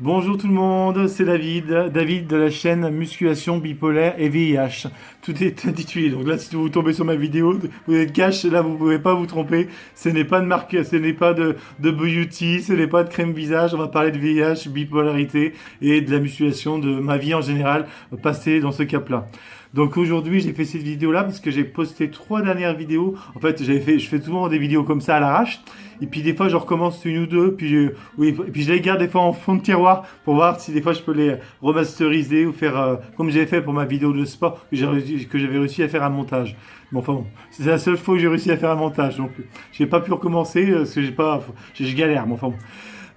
Bonjour tout le monde, c'est David de la chaîne Musculation Bipolaire et VIH. Tout est intitulé. Donc là, si vous tombez sur ma vidéo, vous êtes cash, là vous pouvez pas vous tromper. Ce n'est pas de marque, ce n'est pas de beauty, ce n'est pas de crème visage. On va parler de VIH, bipolarité et de la musculation, de ma vie en général, passée dans ce cap-là. Donc aujourd'hui, j'ai fait cette vidéo-là parce que j'ai posté 3 dernières vidéos. En fait, je fais souvent des vidéos comme ça à l'arrache. Et puis des fois, je recommence une ou deux. Oui, et puis je les garde des fois en fond de tiroir pour voir si des fois je peux les remasteriser ou faire comme j'ai fait pour ma vidéo de sport que j'avais réussi à faire un montage. Mais enfin bon, c'est la seule fois que j'ai réussi à faire un montage. Donc j'ai pas pu recommencer parce que je galère. Mais enfin bon.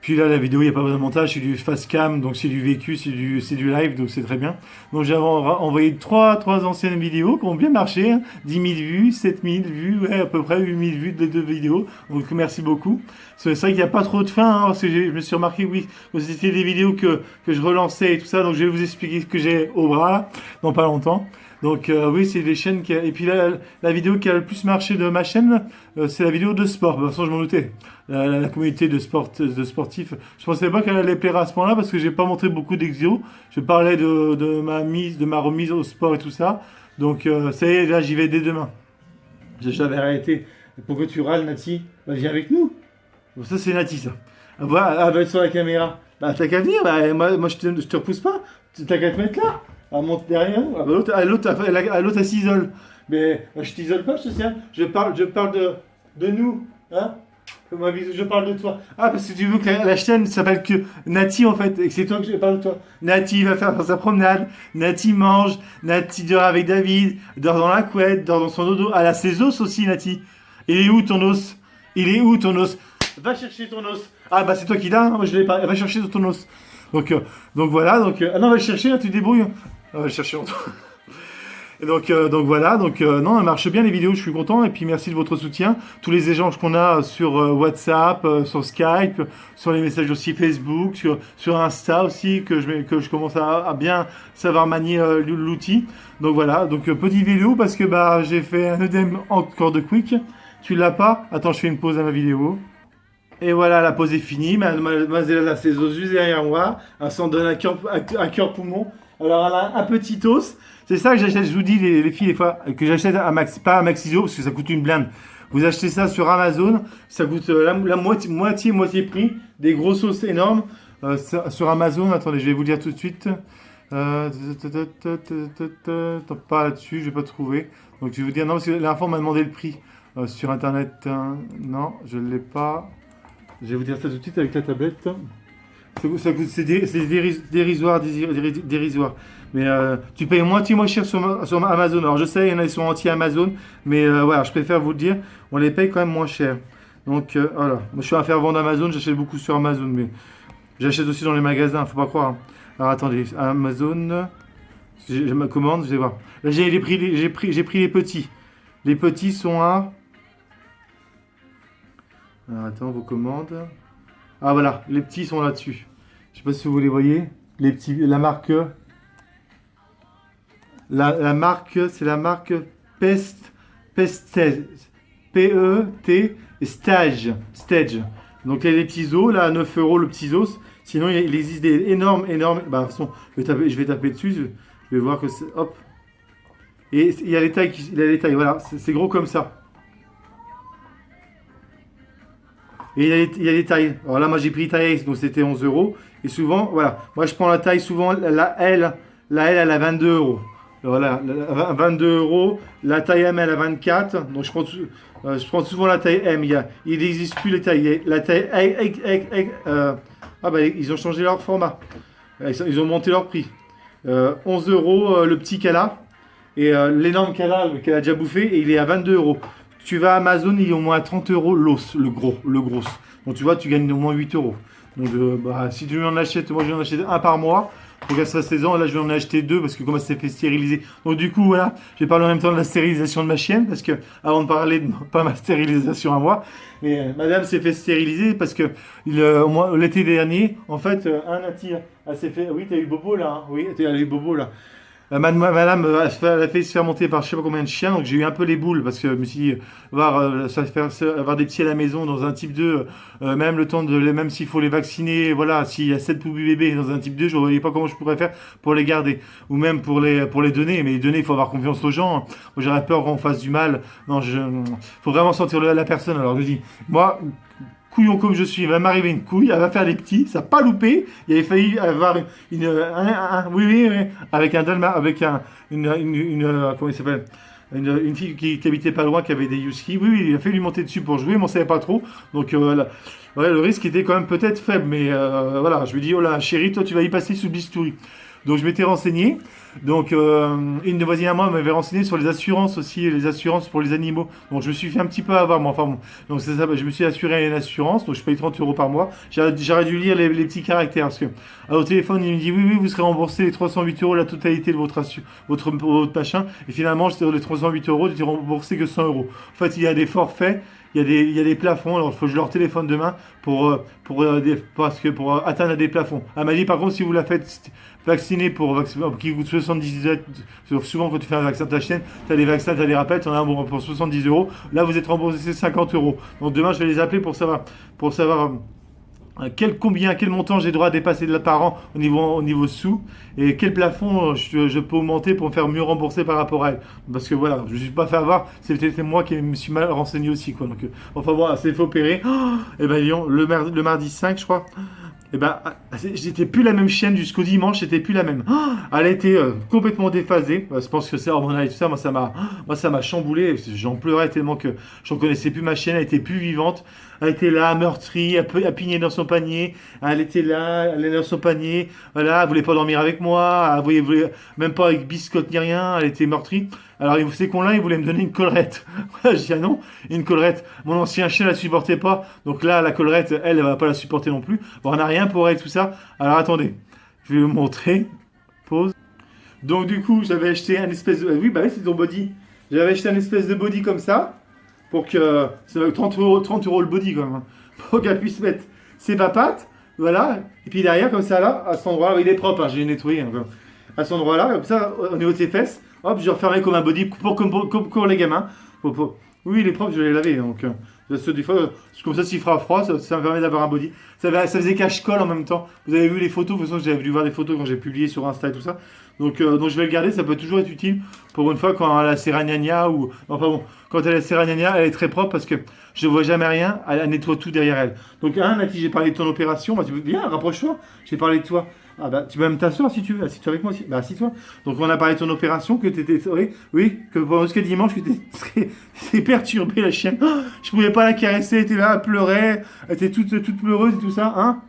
Puis là, la vidéo, il n'y a pas besoin de montage, c'est du fast cam, donc c'est du vécu, c'est du live, donc c'est très bien. Donc j'avais envoyé trois anciennes vidéos qui ont bien marché, hein. 10 000 vues, 7 000 vues, ouais, à peu près 8 000 vues de 2 vidéos. Donc merci beaucoup. C'est vrai qu'il n'y a pas trop de fin, hein, parce que je me suis remarqué, oui, que c'était des vidéos que je relançais et tout ça, donc je vais vous expliquer ce que j'ai au bras, là, dans pas longtemps. Donc oui, c'est des chaînes qui... Et puis la vidéo qui a le plus marché de ma chaîne, c'est la vidéo de sport. De toute façon, je m'en doutais. La communauté de sportifs, je pensais pas qu'elle allait plaire à ce point-là parce que j'ai pas montré beaucoup d'exos. Je parlais de ma remise au sport et tout ça. Donc ça y est, là, j'y vais dès demain. J'avais arrêté. Pourquoi tu râles, Nati? Bah, viens avec nous. Bon, ça, c'est Nati, ça. Elle va être sur la caméra. Bah, t'as qu'à venir. Bah, moi je te repousse pas. T'as qu'à te mettre là. Elle monte derrière nous. Ah, bah, l'autre, elle s'isole. Mais bah, je t'isole pas, je te tiens. Je parle de nous. Hein? Moi, je parle de toi. Ah, parce que tu veux que la chaîne s'appelle que Nati, en fait, et que c'est toi que je parle de toi. Nati va faire sa promenade. Nati mange. Nati dort avec David. Dort dans la couette. Dort dans son dodo. Elle a ses os aussi, Nati. Il est où ton os? Il est où ton os? Va chercher ton os. Ah, bah c'est toi qui l'as. Hein, moi, je l'ai pas. Va chercher ton os. Donc voilà. Ah non, va le chercher, là, tu te débrouilles. Va le chercher en toi. Et donc voilà, non, ça marche bien les vidéos, je suis content. Et puis merci de votre soutien. Tous les échanges qu'on a sur WhatsApp, sur Skype, sur les messages aussi Facebook, sur Insta aussi, que je commence à bien savoir manier l'outil. Donc voilà, donc petite vidéo parce que bah j'ai fait un œdème encore de quick. Tu l'as pas? Attends, je fais une pause à ma vidéo. Et voilà, la pause est finie. Mademoiselle a ses os juste derrière moi. Elle s'en donne un cœur poumon. Alors, elle a un petit os. C'est ça que j'achète. Je vous dis, les filles, des fois, que j'achète pas à Maxiso parce que ça coûte une blinde. Vous achetez ça sur Amazon. Ça coûte la moitié prix. Des gros os énormes. Sur Amazon, attendez, je vais vous le dire tout de suite. Pas là-dessus, je vais pas trouver. Donc, je vais vous dire, non, parce que la dernière fois, on m'a demandé le prix sur Internet. Non, je ne l'ai pas. Je vais vous dire ça tout de suite avec la tablette. C'est dérisoire. Mais tu payes moitié moins cher sur Amazon. Alors je sais, il y en a qui sont anti-Amazon, mais voilà, je préfère vous le dire, on les paye quand même moins cher. Donc voilà, moi je suis un fervent d'Amazon, j'achète beaucoup sur Amazon, mais j'achète aussi dans les magasins, faut pas croire, hein. Alors attendez, Amazon, je me commande, je vais voir. Là j'ai pris les petits. Les petits sont à... Alors attends, vos commandes. Ah voilà, les petits sont là-dessus. Je sais pas si vous les voyez. Les petits, la marque, c'est la marque Pestet, P-E-T, Stage. Donc il y a les petits os, là à 9 euros le petit os. Sinon il existe des énormes. Bah, de toute façon, je vais taper dessus. Je vais voir que c'est. Hop. Et il y a les tailles, voilà, c'est gros comme ça. Et il y a des tailles. Alors là, moi j'ai pris taille S, donc c'était 11 euros. Et souvent, voilà, moi je prends la taille souvent, la L, elle a 22 euros. Voilà, 22 euros. La taille M, elle a 24. Donc je prends souvent la taille M. Il n'existe plus les tailles. La taille ah bah ils ont changé leur format. Ils ont monté leur prix. 11 euros le petit qu'elle a. Et l'énorme qu'elle a déjà bouffé, et il est à 22 euros. Tu vas à Amazon, il est au moins à 30 euros l'os, le gros. Donc tu vois, tu gagnes au moins 8 euros. Donc bah, si tu en achètes, moi je vais en acheter un par mois pour qu'elle soit 16 ans. Là, je vais en acheter deux parce que comme elle s'est fait stériliser. Donc du coup, voilà, je vais parler en même temps de la stérilisation de ma chienne parce que avant de parler de pas ma stérilisation à moi, mais madame s'est fait stériliser parce que l'été dernier, en fait, un Nati, elle s'est fait. Oui, t'as eu Bobo là, hein. Oui, t'as eu Bobo là. Madame elle a fait se faire monter par je sais pas combien de chiens, donc j'ai eu un peu les boules parce que je me suis dit, avoir des petits à la maison dans un type 2, même le temps même s'il faut les vacciner, voilà, s'il y a 7 poubelles bébés dans un type 2, je ne voyais pas comment je pourrais faire pour les garder, ou même pour les donner, mais les donner, il faut avoir confiance aux gens. Moi, j'aurais peur qu'on fasse du mal. Non, faut vraiment sentir la personne. Alors je dis, moi, couillon comme je suis, il va m'arriver une couille, elle va faire des petits, ça n'a pas loupé. Il avait failli avoir oui, oui, oui, avec un dalma, avec comment il s'appelle, une fille qui habitait pas loin, qui avait des huskies. Oui, oui, il a fait lui monter dessus pour jouer, mais on savait pas trop. Donc voilà. Ouais, le risque était quand même peut-être faible, mais voilà, je lui dis, oh là, chérie, toi tu vas y passer sous bistouri. Donc je m'étais renseigné. Donc une de voisines à moi m'avait renseigné sur les assurances aussi, les assurances pour les animaux. Donc je me suis fait un petit peu avoir, moi. Enfin bon. Donc c'est ça, je me suis assuré une assurance, donc je paye 30 euros par mois. J'aurais dû lire les petits caractères parce que au téléphone il me dit oui, oui, vous serez remboursé les 308 euros, la totalité de votre machin. Et finalement, les 308 euros, j'étais remboursé que 100 euros. En fait, il y a des forfaits. Il y a des plafonds, alors il faut que je leur téléphone demain pour atteindre des plafonds. Elle m'a dit par contre si vous la faites vacciner qui coûte 78, souvent quand tu fais un vaccin de ta chaîne, tu as des vaccins, tu as des rappels, tu en as un bon pour 70 euros, là vous êtes remboursé 50 euros. Donc demain je vais les appeler pour savoir quel montant j'ai droit à dépasser de par an au niveau sous et quel plafond je peux augmenter pour me faire mieux rembourser par rapport à elle. Parce que voilà, je ne suis pas fait avoir, c'était moi qui me suis mal renseigné aussi. Quoi. Donc, enfin voilà, c'est fait opérer. Et ben disons, le mardi 5, je crois. Et ben, j'étais plus la même chienne jusqu'au dimanche, j'étais plus la même. Elle était complètement déphasée. Je pense que c'est hormonal et tout ça. Moi, ça m'a chamboulé. J'en pleurais tellement que j'en connaissais plus ma chienne. Elle était plus vivante. Elle était là, meurtrie, elle pignait dans son panier. Elle était là, elle était dans son panier. Voilà, elle voulait pas dormir avec moi. Elle voulait même pas avec biscotte ni rien. Elle était meurtrie. Alors, ces cons-là, ils voulaient me donner une collerette. Je dis, ah non, une collerette. Mon ancien chien la supportait pas. Donc là, la collerette, elle va pas la supporter non plus. Bon, on n'a rien pour elle, tout ça. Alors, attendez. Je vais vous montrer. Pause. Donc, du coup, j'avais acheté un espèce de... Oui, bah oui, c'est ton body. J'avais acheté un espèce de body comme ça. Pour que... C'est 30 euros le body, quand même. Hein. Pour qu'elle puisse mettre ses papates. Voilà. Et puis derrière, comme ça, là, à cet endroit-là, il est propre. Hein, j'ai nettoyé. Hein, à cet endroit-là, comme ça, au niveau de ses fesses. Hop, je refermais comme un body pour les gamins. Oui, il est propre, je l'ai lavé. Donc, des fois, comme ça, s'il fera froid, ça me permet d'avoir un body. Ça faisait cache-colle en même temps. Vous avez vu les photos, de toute façon, j'avais dû voir des photos quand j'ai publié sur Insta et tout ça. Donc je vais le garder, ça peut toujours être utile pour une fois quand elle a la Serragnagna ou. Enfin bon, quand elle a la Serragnagna, elle est très propre parce que je ne vois jamais rien, elle nettoie tout derrière elle. Donc, Nati, j'ai parlé de ton opération. Bah, viens, rapproche-toi, j'ai parlé de toi. Ah bah, tu peux même t'asseoir si tu veux, assis-toi avec moi aussi. Bah, assis-toi. Donc, on a parlé de ton opération, que tu étais. Oui, que pendant ce dimanche, que tu étais perturbée, la chienne. Oh, je pouvais pas la caresser, elle était là, elle pleurait, elle était toute pleureuse et tout ça, hein.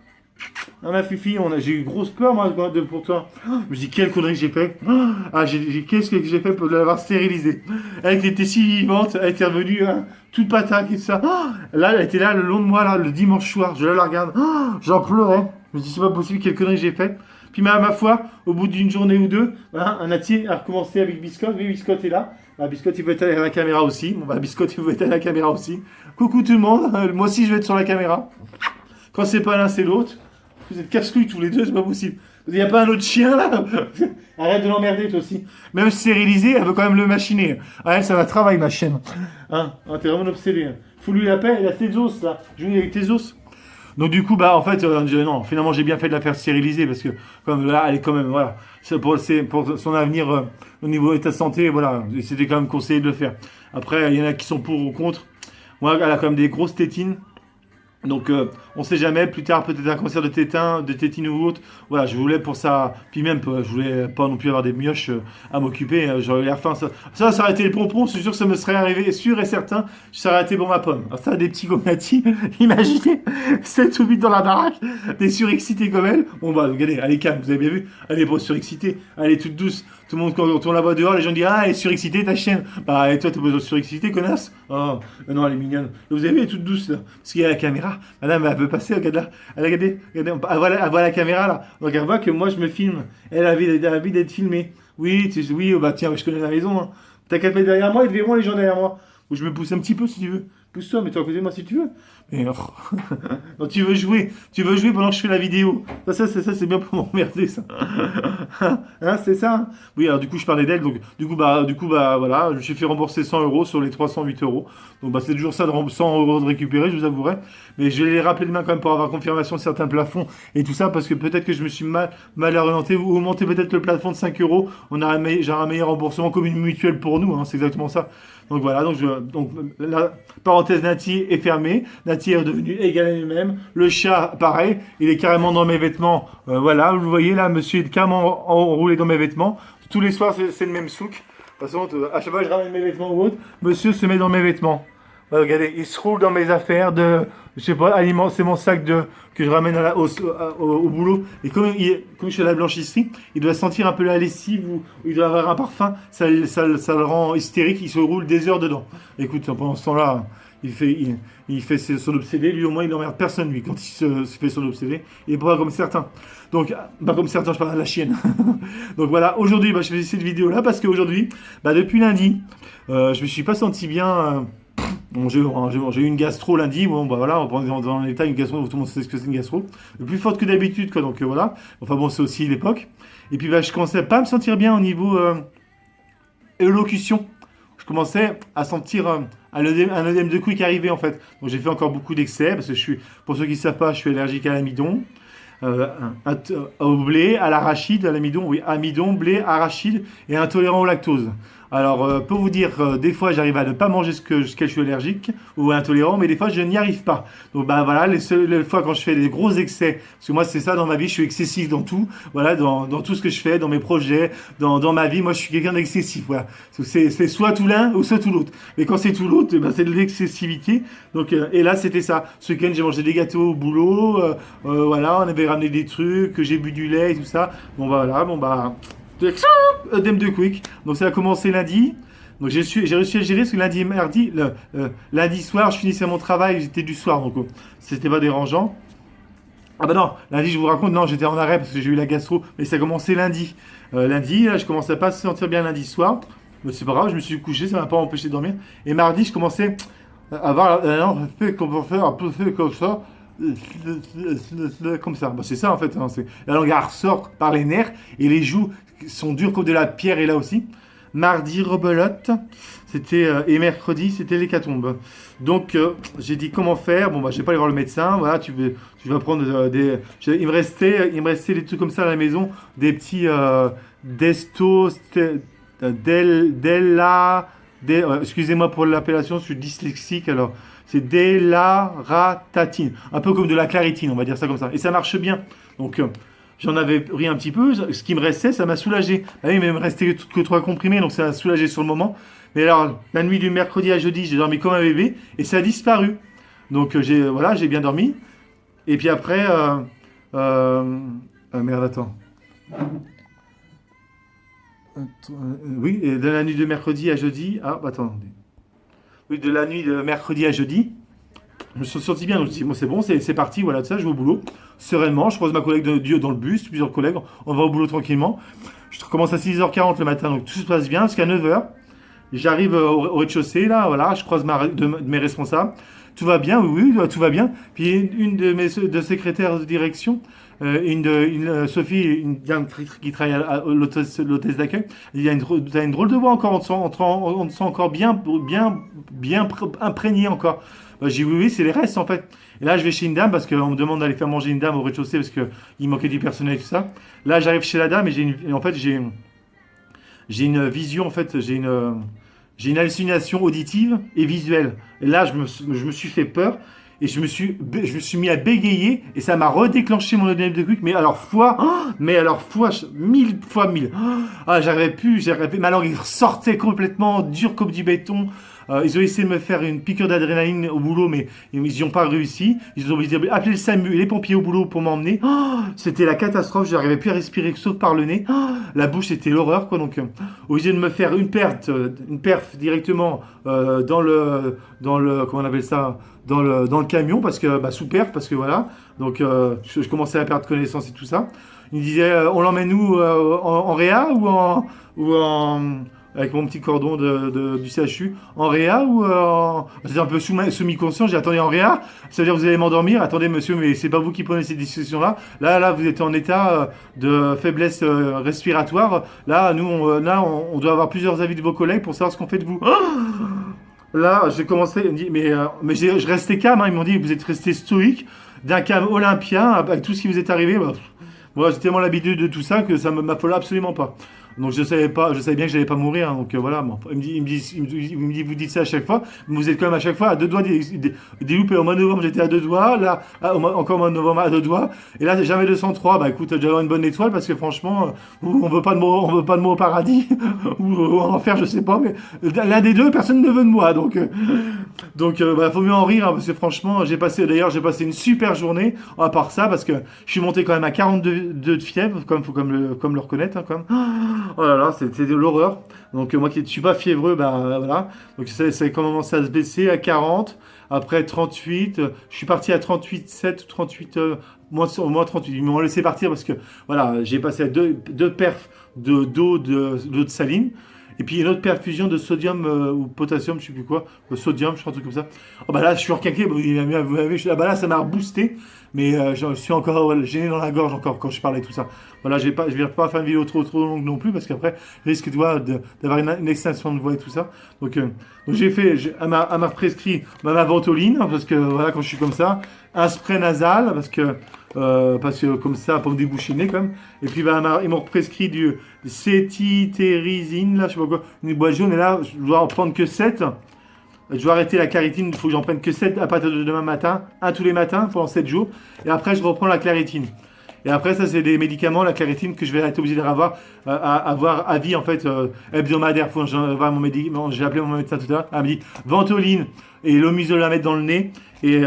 Ah, ma fifi, j'ai eu grosse peur, moi, pour toi. Oh, je me dis, quelle connerie que j'ai fait. Oh, qu'est-ce que j'ai fait pour l'avoir stérilisée. Elle était si vivante, elle était revenue, hein, toute patate et tout ça. Oh, là, elle était là le long de moi, là, le dimanche soir. Je la regarde, oh, j'en pleurais. Je me dis, c'est pas possible, quelle connerie j'ai fait. Puis, ma foi, au bout d'une journée ou deux, voilà, un Nati a recommencé avec Biscotte. Oui, Biscotte est là. Bah, Biscotte, il veut être à la caméra aussi. Bon, bah, Biscotte, il veut être à la caméra aussi. Coucou tout le monde. Moi aussi, je vais être sur la caméra. Quand c'est pas l'un, c'est l'autre. Vous êtes casse-couilles tous les deux, c'est pas possible. Il n'y a pas un autre chien là. Arrête de l'emmerder toi aussi. Même stérilisée, elle veut quand même le machiner. Ah, elle, ça va travailler ma chienne. Hein, t'es vraiment obsédé. Hein. Faut lui la paix, elle a tes os là. Joue avec tes os. Donc du coup, bah en fait, non, finalement j'ai bien fait de la faire stériliser parce que comme là, elle est quand même, voilà, c'est pour son avenir au niveau état de santé, voilà, c'était quand même conseillé de le faire. Après, il y en a qui sont pour ou contre. Moi, elle a quand même des grosses tétines. Donc, on sait jamais, plus tard, peut-être un cancer de tétine ou autre. Voilà, je voulais pour ça. Puis même, je voulais pas non plus avoir des mioches à m'occuper. J'aurais l'air faim. Ça aurait été le pompon. Je suis sûr que ça me serait arrivé, sûr et certain. Ça aurait été pour ma pomme. Alors, ça, des petits comme Nati, imaginez, 7 ou 8 dans la baraque, des surexcités comme elle. Bon, bah, regardez, elle est calme, vous avez bien vu. Elle est pas surexcitée. Elle est toute douce. Tout le monde, quand on la voit dehors, les gens disent, ah, elle est surexcitée, ta chienne. Bah, et toi, t'as besoin de surexcitée, connasse. Oh, non, elle est mignonne. Vous avez vu, elle est toute douce, là. Parce qu'il y a la caméra. Madame, elle peut passer, regarde là. Regardez, elle voit la caméra, là. Donc, elle voit que moi, je me filme. Elle a envie d'être filmée. Oui, oui, bah, tiens, je connais la maison, hein. T'as qu'à te mettre derrière moi, ils te verront, les gens derrière moi. Ou je me pousse un petit peu, si tu veux. Pousse-toi, mets-toi à côté de moi, si tu veux. Et, oh. Donc tu veux jouer pendant que je fais la vidéo. Ça c'est bien pour m'emmerder ça. Hein, c'est ça? Hein. Oui, alors du coup je parlais d'elle, donc du coup voilà, je me suis fait rembourser 100 euros sur les 308 euros. Donc bah c'est toujours ça de 100 euros de récupérer, je vous avouerai. Mais je vais les rappeler demain quand même pour avoir confirmation de certains plafonds et tout ça, parce que peut-être que je me suis mal orienté ou augmenté peut-être le plafond de 5 euros. J'aurai un meilleur remboursement comme une mutuelle pour nous, hein, c'est exactement ça. Donc voilà, donc la parenthèse Nati est fermée. Nati est redevenue égale à lui-même. Le chat, pareil, il est carrément dans mes vêtements. Voilà, vous voyez là, monsieur est carrément enroulé dans mes vêtements. Tous les soirs, c'est le même souk. De toute façon, à chaque fois que je ramène mes vêtements ou autre, monsieur se met dans mes vêtements. Regardez, il se roule dans mes affaires de, je sais pas, aliments, c'est mon sac que je ramène au boulot. Et comme je fais la blanchisserie, il doit sentir un peu la lessive ou il doit avoir un parfum, ça le rend hystérique, il se roule des heures dedans. Écoute, pendant ce temps-là, il fait son obsédé, lui au moins il n'emmerde personne, lui, quand il se fait son obsédé. Il est pas comme certains. Donc, pas comme certains, je parle de la chienne. Donc voilà, aujourd'hui, je fais cette vidéo-là parce qu'aujourd'hui, depuis lundi, je me suis pas senti bien. Bon, j'ai eu une gastro lundi, bon bah voilà, on va prendre dans l'état une gastro, tout le monde sait ce que c'est une gastro, plus forte que d'habitude quoi, donc voilà, enfin bon c'est aussi l'époque, et puis je commençais à pas me sentir bien au niveau élocution, je commençais à sentir un œdème de couille qui arrivait en fait, donc j'ai fait encore beaucoup d'excès, parce que pour ceux qui ne savent pas, je suis allergique à l'amidon, euh, au blé, à l'arachide, à l'amidon, oui, amidon, blé, arachide et intolérant au lactose. Alors, pour vous dire, des fois, j'arrive à ne pas manger ce je suis allergique ou intolérant, mais des fois, je n'y arrive pas. Donc, voilà, les fois quand je fais des gros excès, parce que moi, c'est ça dans ma vie, je suis excessif dans tout, voilà, dans tout ce que je fais, dans mes projets, dans ma vie, moi, je suis quelqu'un d'excessif, voilà. C'est soit tout l'un ou soit tout l'autre. Mais quand c'est tout l'autre, c'est de l'excessivité. Donc, et là, c'était ça. Ce week-end, j'ai mangé des gâteaux au boulot, voilà, on avait ramené des trucs, que j'ai bu du lait et tout ça. Bon, voilà, œdème de quick. Donc ça a commencé lundi. Donc j'ai réussi à gérer parce que lundi et mardi, lundi soir, je finissais mon travail, j'étais du soir, donc c'était pas dérangeant. Ah bah non, lundi je vous raconte, non j'étais en arrêt parce que j'ai eu la gastro, mais ça a commencé lundi. Lundi, là, je commençais à pas se sentir bien lundi soir, mais c'est pas grave, je me suis couché, ça m'a pas empêché de dormir. Et mardi, je commençais à avoir, non, fait qu'on peut faire un peu fait comme ça. Comme ça, c'est ça en fait. Hein, la langue ressort par les nerfs et les joues sont dures comme de la pierre. Et là aussi, mardi rebelote, et mercredi c'était l'hécatombe. Donc j'ai dit comment faire. Bon je vais pas aller voir le médecin. Voilà, tu vas prendre il me restait des trucs comme ça à la maison, des petits desto, excusez-moi pour l'appellation, je suis dyslexique alors. C'est délaratatine, un peu comme de la claritine, on va dire ça comme ça. Et ça marche bien. Donc j'en avais pris un petit peu, ce qui me restait, ça m'a soulagé. Ah oui, mais il me restait que 3 comprimés, donc ça m'a soulagé sur le moment. Mais alors, la nuit du mercredi à jeudi, j'ai dormi comme un bébé et ça a disparu. Donc j'ai bien dormi. Et puis après, merde, attends. Oui, et de la nuit de mercredi à jeudi. Ah, attendez. Oui, de la nuit de mercredi à jeudi. Je me suis senti bien, donc je me suis dit, bon, c'est bon, c'est parti, voilà, tout ça, je vais au boulot. Sereinement, je croise ma collègue de Dieu dans le bus, plusieurs collègues, on va au boulot tranquillement. Je commence à 6h40 le matin, donc tout se passe bien, jusqu'à 9h. J'arrive au rez-de-chaussée, là, voilà, je croise de mes responsables. Tout va bien, oui, tout va bien. Puis une de mes secrétaires de direction, Sophie, une dame qui travaille à l'hôtesse d'accueil, il y a t'as une drôle de voix encore, on te sent encore bien imprégné encore. J'ai dit oui, c'est les restes en fait. Et là, je vais chez une dame parce qu'on me demande d'aller faire manger une dame au rez-de-chaussée parce qu'il manquait du personnel et tout ça. Là, j'arrive chez la dame et j'ai une vision, en fait, j'ai une hallucination auditive et visuelle. Et là, je me suis fait peur et je me suis mis à bégayer et ça m'a redéclenché mon œdème de quick. Mais alors fois 1000 fois 1000. Ah, j'arrivais plus, ma langue il ressortait complètement dur comme du béton. Ils ont essayé de me faire une piqûre d'adrénaline au boulot, mais ils n'y ont pas réussi. Ils ont appelé le SAMU et les pompiers au boulot pour m'emmener. Oh, c'était la catastrophe, je n'arrivais plus à respirer sauf par le nez. Oh, la bouche, c'était l'horreur, quoi. Donc, obligé de me faire une perf directement dans le, comment on appelle ça, dans le camion, parce que, sous perf, parce que voilà. Donc, je commençais à perdre connaissance et tout ça. Il me disait, on l'emmène où en réa ou avec mon petit cordon du CHU. En réa ou j'étais un peu semi-conscient, j'ai attendu en réa, ça veut dire que vous allez m'endormir, attendez monsieur, mais c'est pas vous qui prenez ces décisions-là. Là, vous êtes en état de faiblesse respiratoire. Là, nous, on doit avoir plusieurs avis de vos collègues pour savoir ce qu'on fait de vous. Là, j'ai commencé, il me dit, mais je restais calme, hein. Ils m'ont dit, vous êtes resté stoïque, d'un calme olympien, avec tout ce qui vous est arrivé. Bah, moi, j'ai tellement l'habitude de tout ça que ça ne m'affolait absolument pas. Donc je savais bien que j'allais pas mourir, hein. Donc voilà, bon. Vous dites ça à chaque fois, mais vous êtes quand même à chaque fois à deux doigts des loupés. Au mois de novembre, j'étais à deux doigts, là, encore au mois de novembre à deux doigts, et là, jamais 203. Bah écoute, j'ai une bonne étoile parce que franchement, on veut pas de moi, on veut pas de moi au paradis ou en enfer, je sais pas, mais l'un des deux, personne ne veut de moi, donc bah, faut mieux en rire, hein, parce que franchement, j'ai passé une super journée, à part ça, parce que je suis monté quand même à 42 de fièvre, comme le reconnaître, hein, quand même. Oh là là, c'était de l'horreur. Donc moi qui ne suis pas fiévreux, bah voilà. Donc ça a commencé à se baisser à 40, après 38, je suis parti à 38,7 ou 38, moins 38. Ils m'ont laissé partir parce que voilà, j'ai passé à deux perfs d'eau de saline. Et puis une autre perfusion de sodium ou potassium, je sais plus quoi, sodium, je crois un truc comme ça. Oh bah là, je suis requinqué, vous avez, ah bah là, ça m'a reboosté, mais je suis encore gêné dans la gorge encore quand je parlais tout ça. Voilà, je vais pas faire une vidéo trop longue non plus parce qu'après, je risque d'avoir une extinction de voix et tout ça. Donc elle m'a prescrit ma ventoline parce que voilà, quand je suis comme ça, un spray nasal parce que comme ça, pour me déboucher le nez quand même. Et puis bah, ils m'ont prescrit du cétitérésine, là, je sais pas quoi, une boîte jaune, et là, je dois en prendre que 7. Je dois arrêter la caritine, il faut que j'en prenne que 7 à partir de demain matin, un tous les matins pendant 7 jours. Et après, je reprends la claritine. Et après, ça, c'est des médicaments, la claritine, que je vais être obligé d'avoir à vie, en fait, hebdomadaire. J'ai appelé mon médecin tout à l'heure. Elle me dit ventoline et l'omizole à mettre dans le nez. Et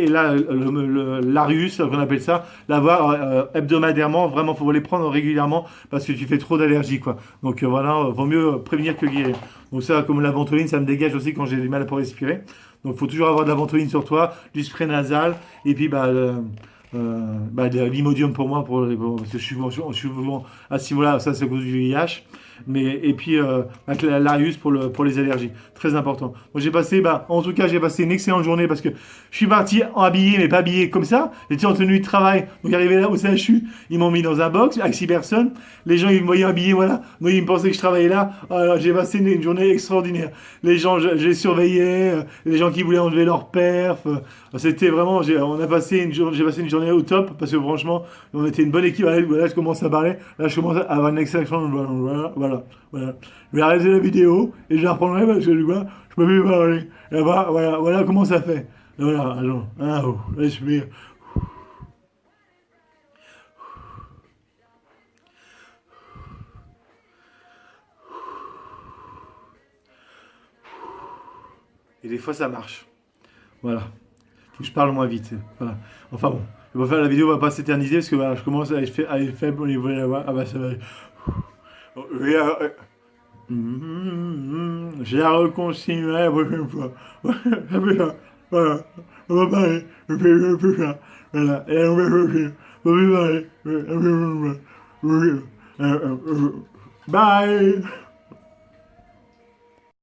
l'Arius, qu'on appelle ça, l'avoir hebdomadairement. Vraiment, faut les prendre régulièrement parce que tu fais trop d'allergies, quoi. Donc voilà, vaut mieux prévenir que guérir. Donc ça, comme la ventoline, ça me dégage aussi quand j'ai du mal pour respirer. Donc faut toujours avoir de la ventoline sur toi, du spray nasal, et puis de l'imodium pour moi, parce que je suis souvent à ce niveau-là, ça c'est à cause du VIH. Et puis avec l'Arius pour les allergies, très important. Moi en tout cas j'ai passé une excellente journée parce que je suis parti habillé, mais pas habillé comme ça. J'étais en tenue de travail, donc arrivé là au CHU, ils m'ont mis dans un box avec 6 personnes. Les gens ils me voyaient habillé, voilà. Moi ils me pensaient que je travaillais là. Alors, j'ai passé une journée extraordinaire. Les gens, je les surveillais, les gens qui voulaient enlever leur perf. C'était vraiment, j'ai passé une journée au top parce que franchement, on était une bonne équipe. Là, je commence à parler, là, je commence à avoir une extraction. Voilà. Je vais arrêter la vidéo et je la reprendrai parce que je peux plus parler. Et voilà comment ça fait. Voilà, allons, respire. Et des fois, ça marche. Voilà. Faut que je parle moins vite. Voilà. Enfin bon, la vidéo va pas s'éterniser parce que voilà, je commence à être faible au niveau de la voix. Ah bah ça va. J'ai la reconsigne la prochaine fois. Voilà. On va parler. Je fais plus ça. Voilà. Et on va chercher. On va plus parler. Bye.